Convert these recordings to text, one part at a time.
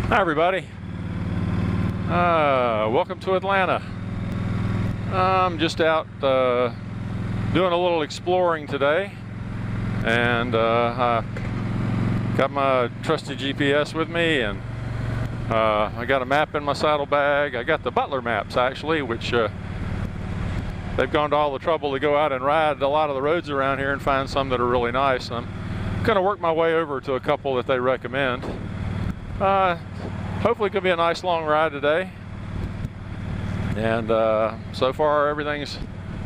Hi everybody, welcome to Atlanta. I'm just out doing a little exploring today, and I got my trusty GPS with me, and I got a map in my saddlebag. I got the Butler maps actually, which they've gone to all the trouble to go out and ride a lot of the roads around here and find some that are really nice. I'm going to work my way over to a couple that they recommend. Hopefully it could be a nice long ride today, and so far everything's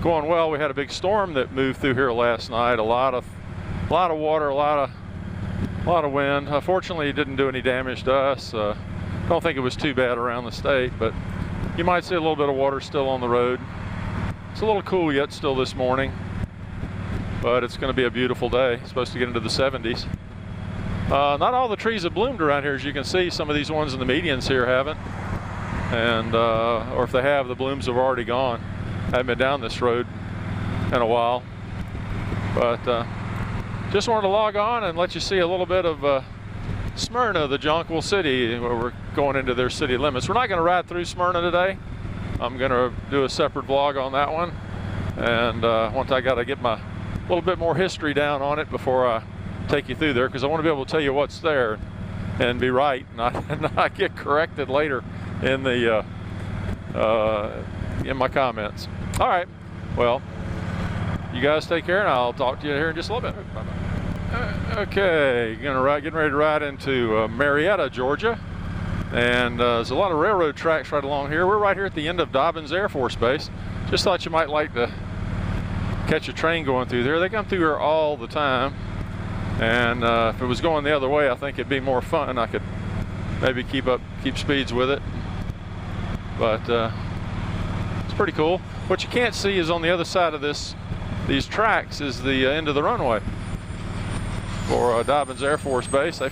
going well. We had a big storm that moved through here last night. A lot of water, a lot of wind. Fortunately, it didn't do any damage to us. Don't think it was too bad around the state, but you might see a little bit of water still on the road. It's a little cool yet still this morning, but it's going to be a beautiful day. It's supposed to get into the 70s. Not all the trees have bloomed around here, as you can see. Some of these ones in the medians here haven't, and or if they have, the blooms have already gone. I haven't been down this road in a while, but just wanted to log on and let you see a little bit of Smyrna, the jonquil city, where we're going into their city limits. We're not going to ride through Smyrna today. I'm going to do a separate vlog on that one, and once I got to get my little bit more history down on it before I take you through there, because I want to be able to tell you what's there and be right, and not get corrected later in the in my comments. All right, well, you guys take care, and I'll talk to you here in just a little bit. Bye-bye. Okay, getting ready to ride into Marietta, Georgia, and there's a lot of railroad tracks right along here. We're right here at the end of Dobbins Air Force Base. Just thought you might like to catch a train going through there. They come through here all the time. And if it was going the other way, I think it'd be more fun. I could maybe keep speeds with it. But it's pretty cool. What you can't see is on the other side of these tracks is the end of the runway for Dobbins Air Force Base.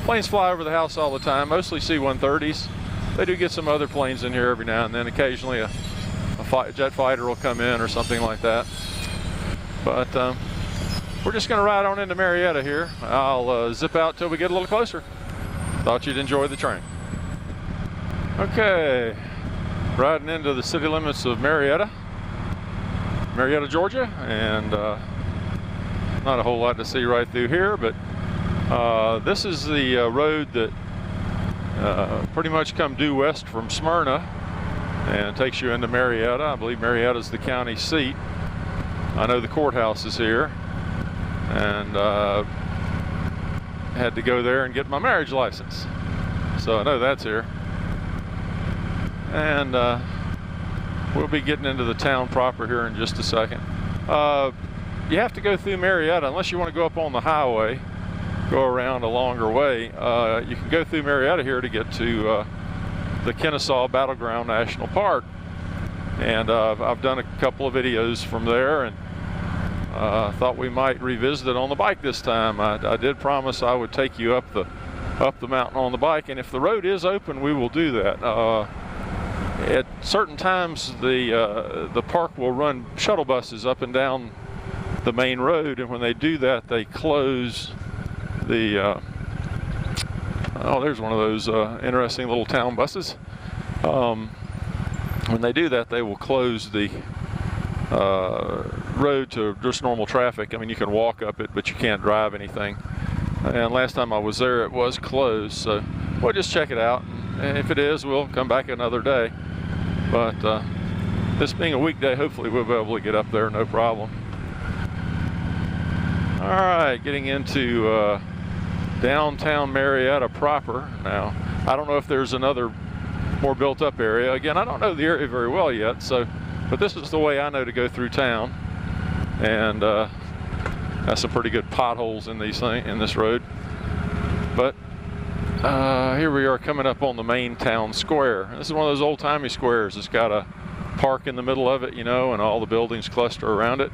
Planes fly over the house all the time, mostly C-130s. They do get some other planes in here every now and then. Occasionally a jet fighter will come in or something like that. But we're just going to ride on into Marietta here. I'll zip out till we get a little closer. Thought you'd enjoy the train. Okay, riding into the city limits of Marietta, Georgia, and not a whole lot to see right through here, but this is the road that pretty much come due west from Smyrna and takes you into Marietta. I believe Marietta is the county seat. I know the courthouse is here, and had to go there and get my marriage license, so I know that's here. And we'll be getting into the town proper here in just a second. You have to go through Marietta unless you want to go up on the highway, go around a longer way. You can go through Marietta here to get to the Kennesaw Battleground National Park, and I've done a couple of videos from there, and thought we might revisit it on the bike this time. I did promise I would take you up the mountain on the bike, and if the road is open, we will do that. At certain times, the park will run shuttle buses up and down the main road, and when they do that, they close the. Oh, there's one of those interesting little town buses. When they do that, they will close the road to just normal traffic. I mean, you can walk up it, but you can't drive anything. And last time I was there, it was closed. So we'll just check it out. And if it is, we'll come back another day. But this being a weekday, hopefully we'll be able to get up there, no problem. All right, getting into downtown Marietta proper now. I don't know if there's another more built-up area. Again, I don't know the area very well yet, but this is the way I know to go through town, and got some pretty good potholes in this road. But here we are coming up on the main town square. This is one of those old-timey squares. It's got a park in the middle of it, you know, and all the buildings cluster around it.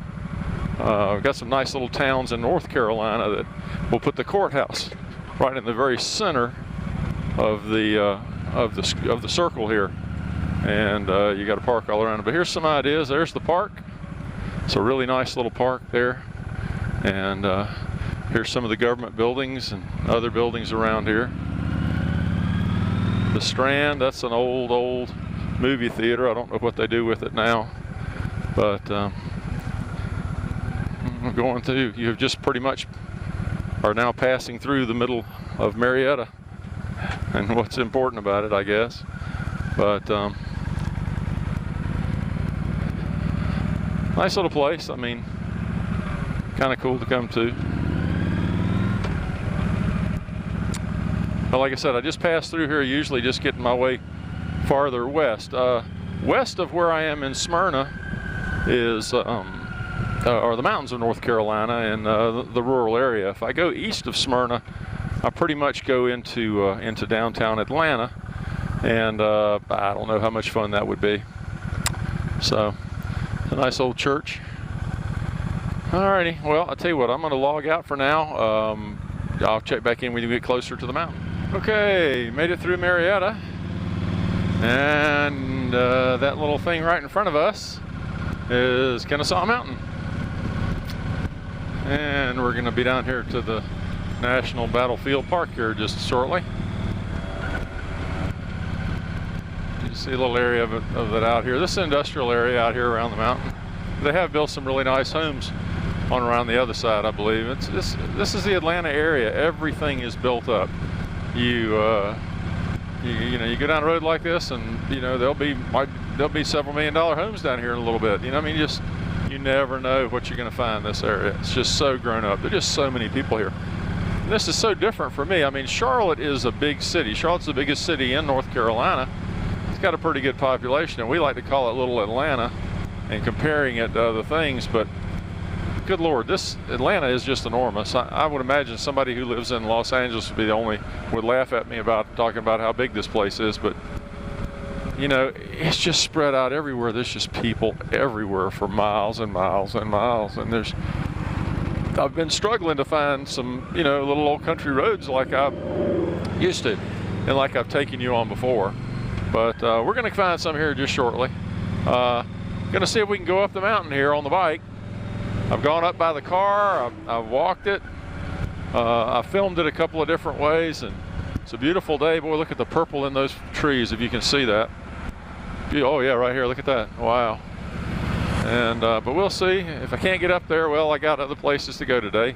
We've got some nice little towns in North Carolina that will put the courthouse right in the very center of the circle here, and you got a park all around it. But here's some ideas. There's the park. It's a really nice little park there, and here's some of the government buildings and other buildings around here. The Strand, that's an old movie theater. I don't know what they do with it now, but going through, you have just pretty much are now passing through the middle of Marietta, and what's important about it, I guess. But nice little place. I mean, kind of cool to come to. But like I said, I just pass through here, usually just getting my way farther west. West of where I am in Smyrna is are the mountains of North Carolina and the rural area. If I go east of Smyrna, I pretty much go into downtown Atlanta, and I don't know how much fun that would be. So, a nice old church. Alrighty, well, I'll tell you what, I'm going to log out for now. I'll check back in when we get closer to the mountain. Okay, made it through Marietta, and that little thing right in front of us is Kennesaw Mountain. And we're going to be down here to the National Battlefield Park here just shortly. You see a little area of it out here. This is an industrial area out here around the mountain. They have built some really nice homes on around the other side, I believe. This is the Atlanta area. Everything is built up. You know, you go down a road like this, and you know there'll be several $1 million homes down here in a little bit. You know, I mean, you never know what you're going to find in this area. It's just so grown up. There's just so many people here. And this is so different for me. I mean, Charlotte is a big city. Charlotte's the biggest city in North Carolina. It's got a pretty good population, and we like to call it Little Atlanta, and comparing it to other things, but good Lord, this Atlanta is just enormous. I would imagine somebody who lives in Los Angeles would laugh at me about talking about how big this place is, but you know, it's just spread out everywhere. There's just people everywhere for miles and miles and miles, and I've been struggling to find some, you know, little old country roads like I used to, and like I've taken you on before, but we're going to find some here just shortly. Going to see if we can go up the mountain here on the bike. I've gone up by the car, I've walked it, I filmed it a couple of different ways, and it's a beautiful day. Boy, look at the purple in those trees, if you can see that. Oh yeah, right here, look at that, wow. And but we'll see. If I can't get up there, well, I got other places to go today,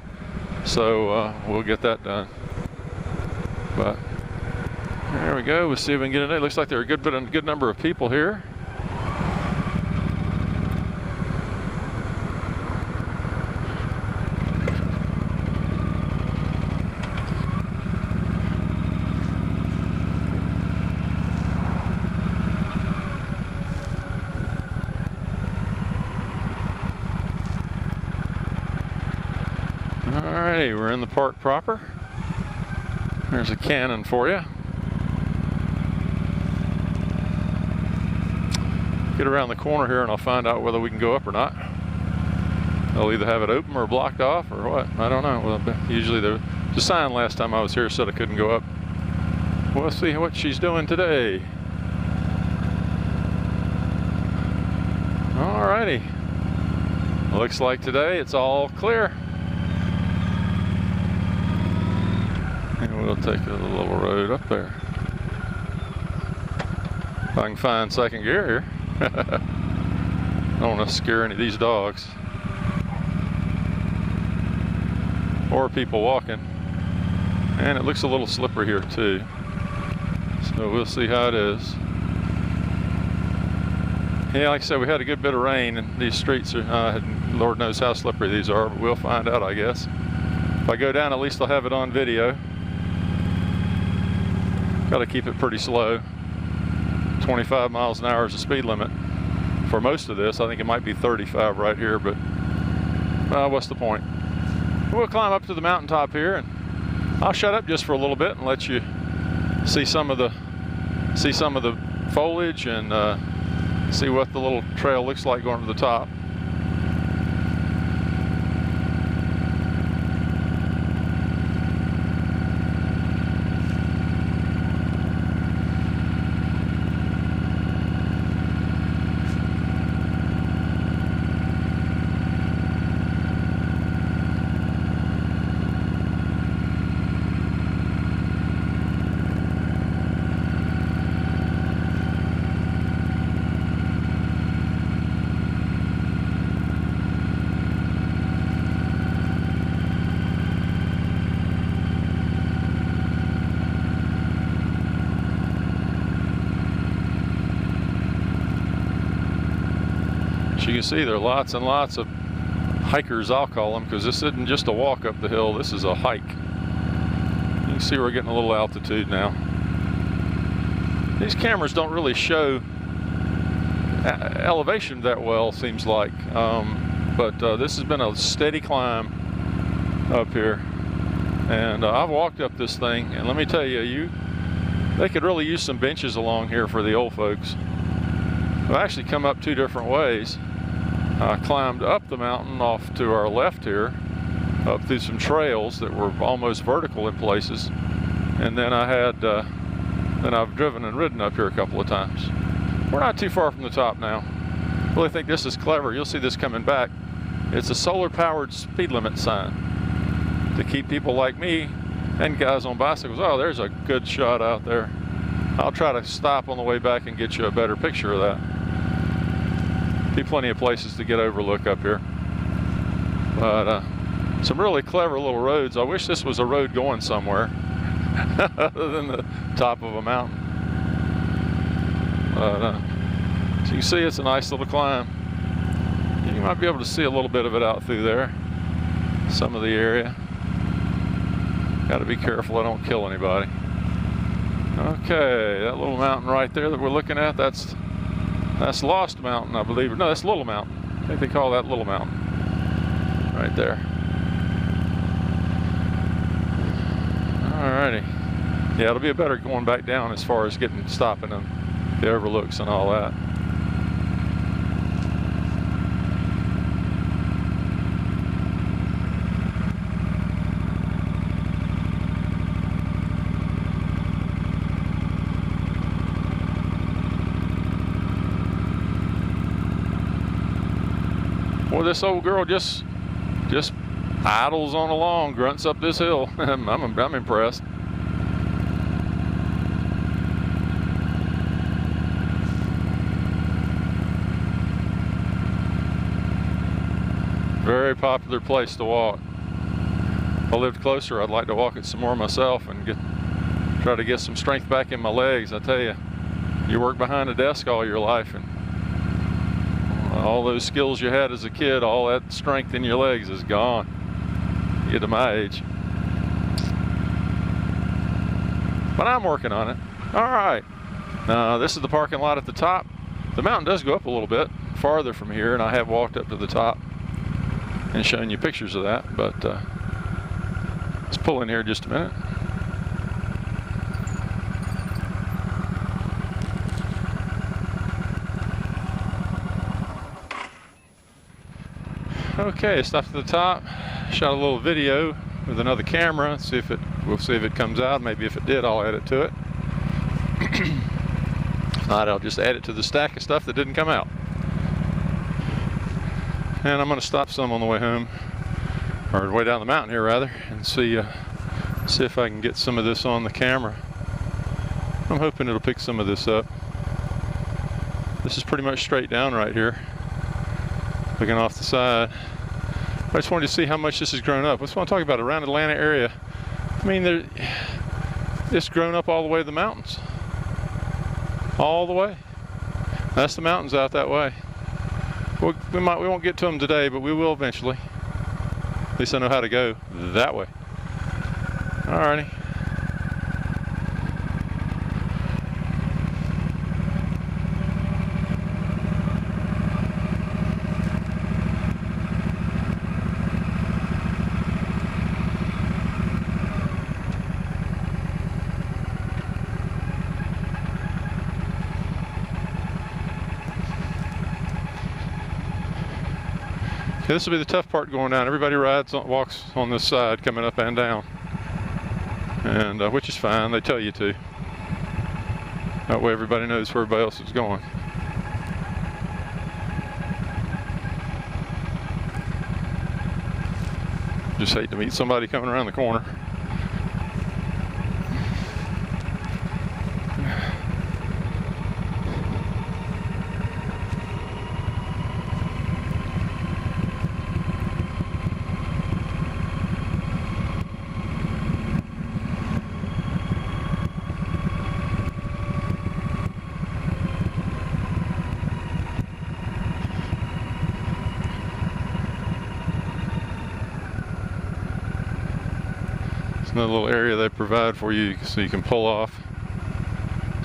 so we'll get that done. But there we go, we'll see if we can get in there. Looks like there are a good number of people here. Alrighty, we're in the park proper. There's a cannon for you. Get around the corner here and I'll find out whether we can go up or not. They'll either have it open or blocked off or what, I don't know. Well, usually the sign last time I was here said I couldn't go up. We'll see what she's doing today. Alrighty. Looks like today it's all clear. And we'll take a little road up there. If I can find second gear here. I don't want to scare any of these dogs. Or people walking. And it looks a little slippery here too. So we'll see how it is. Yeah, like I said, we had a good bit of rain and these streets are, Lord knows how slippery these are, but we'll find out, I guess. If I go down, at least I'll have it on video. Got to keep it pretty slow. 25 miles an hour is the speed limit for most of this. I think it might be 35 right here, but what's the point? We'll climb up to the mountaintop here, and I'll shut up just for a little bit and let you see some of the foliage and see what the little trail looks like going to the top. you can see, there are lots and lots of hikers, I'll call them, because this isn't just a walk up the hill, this is a hike. You can see we're getting a little altitude now. These cameras don't really show elevation that well, seems like, but this has been a steady climb up here, and I've walked up this thing, and let me tell you, they could really use some benches along here for the old folks. I've actually come up two different ways. I climbed up the mountain off to our left here, up through some trails that were almost vertical in places, and then then I've driven and ridden up here a couple of times. We're not too far from the top now. I really think this is clever. You'll see this coming back. It's a solar-powered speed limit sign to keep people like me and guys on bicycles. Oh, there's a good shot out there. I'll try to stop on the way back and get you a better picture of that. Be plenty of places to get overlook up here. But some really clever little roads. I wish this was a road going somewhere other than the top of a mountain. But so you can see it's a nice little climb. You might be able to see a little bit of it out through there, some of the area. Got to be careful I don't kill anybody. Okay, that little mountain right there that we're looking at, that's Lost Mountain, I believe. No, that's Little Mountain. I think they call that Little Mountain. Right there. Alrighty. Yeah, it'll be better going back down as far as stopping and the overlooks and all that. Boy, this old girl just idles on along, grunts up this hill. I'm impressed. Very popular place to walk. If I lived closer, I'd like to walk it some more myself and try to get some strength back in my legs. I tell you, you work behind a desk all your life, and all those skills you had as a kid, all that strength in your legs is gone. You get to my age. But I'm working on it. All right. This is the parking lot at the top. The mountain does go up a little bit farther from here, and I have walked up to the top and shown you pictures of that, but let's pull in here just a minute. Okay, stopped at the top, shot a little video with another camera. We'll see if it comes out. Maybe if it did, I'll add it to it. If not, I'll just add it to the stack of stuff that didn't come out. And I'm going to stop some on the way home, or way down the mountain here rather, and see if I can get some of this on the camera. I'm hoping it'll pick some of this up. This is pretty much straight down right here, looking off the side. I just wanted to see how much this has grown up. That's what I'm talking about, around Atlanta area. I mean, it's grown up all the way to the mountains. All the way. That's the mountains out that way. We won't get to them today, but we will eventually. At least I know how to go that way. Alrighty. This will be the tough part going down. Everybody walks on this side coming up and down, and which is fine. They tell you to. That way everybody knows where everybody else is going. Just hate to meet somebody coming around the corner. Another little area they provide for you so you can pull off.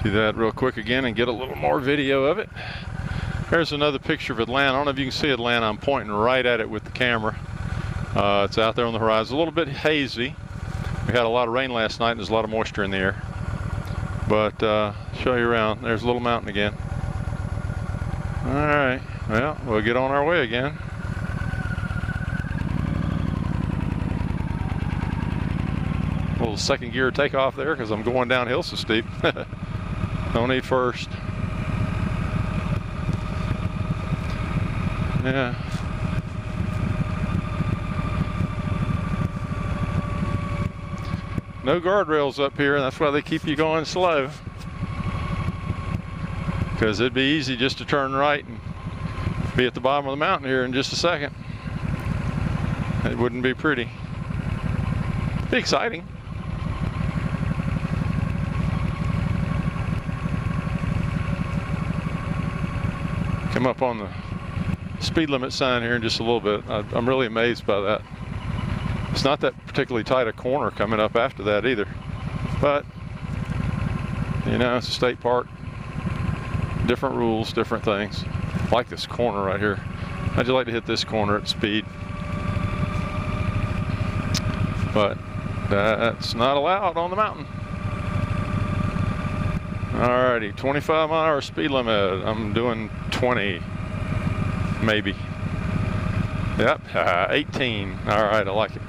Do that real quick again and get a little more video of it. There's another picture of Atlanta. I don't know if you can see Atlanta. I'm pointing right at it with the camera. It's out there on the horizon. A little bit hazy. We had a lot of rain last night and there's a lot of moisture in the air. But show you around. There's a little mountain again. All right, well, we'll get on our way again. A little second gear takeoff there because I'm going downhill so steep. No need first. Yeah. No guardrails up here, and that's why they keep you going slow. Because it'd be easy just to turn right and be at the bottom of the mountain here in just a second. It wouldn't be pretty. It'd be exciting. Come up on the speed limit sign here in just a little bit. I'm really amazed by that. It's not that particularly tight a corner coming up after that either. But, you know, it's a state park. Different rules, different things. I like this corner right here. I'd just like to hit this corner at speed. But that's not allowed on the mountain. Alrighty, 25-mile-an-hour speed limit. I'm doing 20, maybe. Yep, 18. Alright, I like it.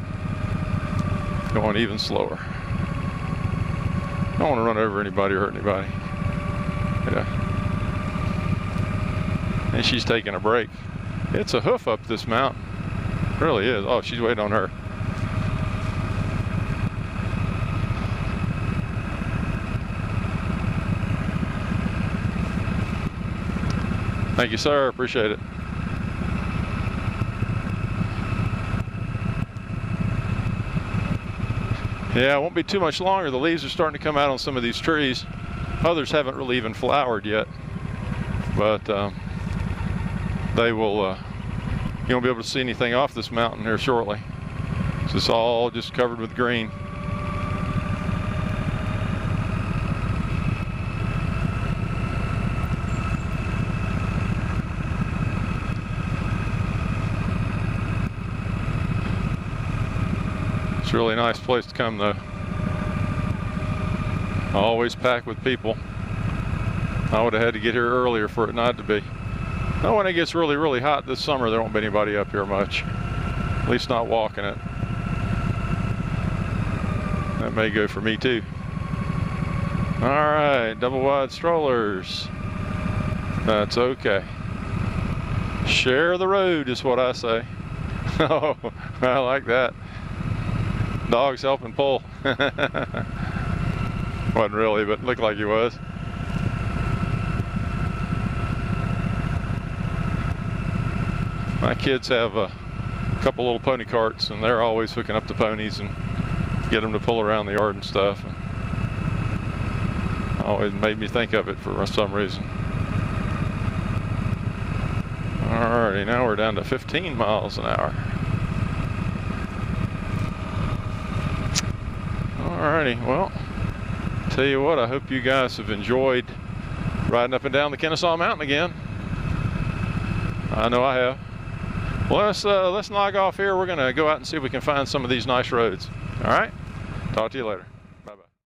Going even slower. I don't want to run over anybody or hurt anybody. Yeah. And she's taking a break. It's a hoof up this mountain. It really is. Oh, she's waiting on her. Thank you, sir. Appreciate it. Yeah, it won't be too much longer. The leaves are starting to come out on some of these trees. Others haven't really even flowered yet. But they will, you won't be able to see anything off this mountain here shortly. So it's all just covered with green. It's a really nice place to come though. Always packed with people. I would have had to get here earlier for it not to be. Now when it gets really, really hot this summer, there won't be anybody up here much. At least not walking it. That may go for me too. All right, double wide strollers. That's okay. Share the road is what I say. Oh, I like that. Dogs helping pull. Wasn't really, but looked like he was. My kids have a couple little pony carts, and they're always hooking up the ponies and get them to pull around the yard and stuff. And always made me think of it for some reason. Alrighty, now we're down to 15 miles an hour. Alrighty, well, tell you what, I hope you guys have enjoyed riding up and down the Kennesaw Mountain again. I know I have. Well, let's log off here. We're gonna go out and see if we can find some of these nice roads. All right, talk to you later.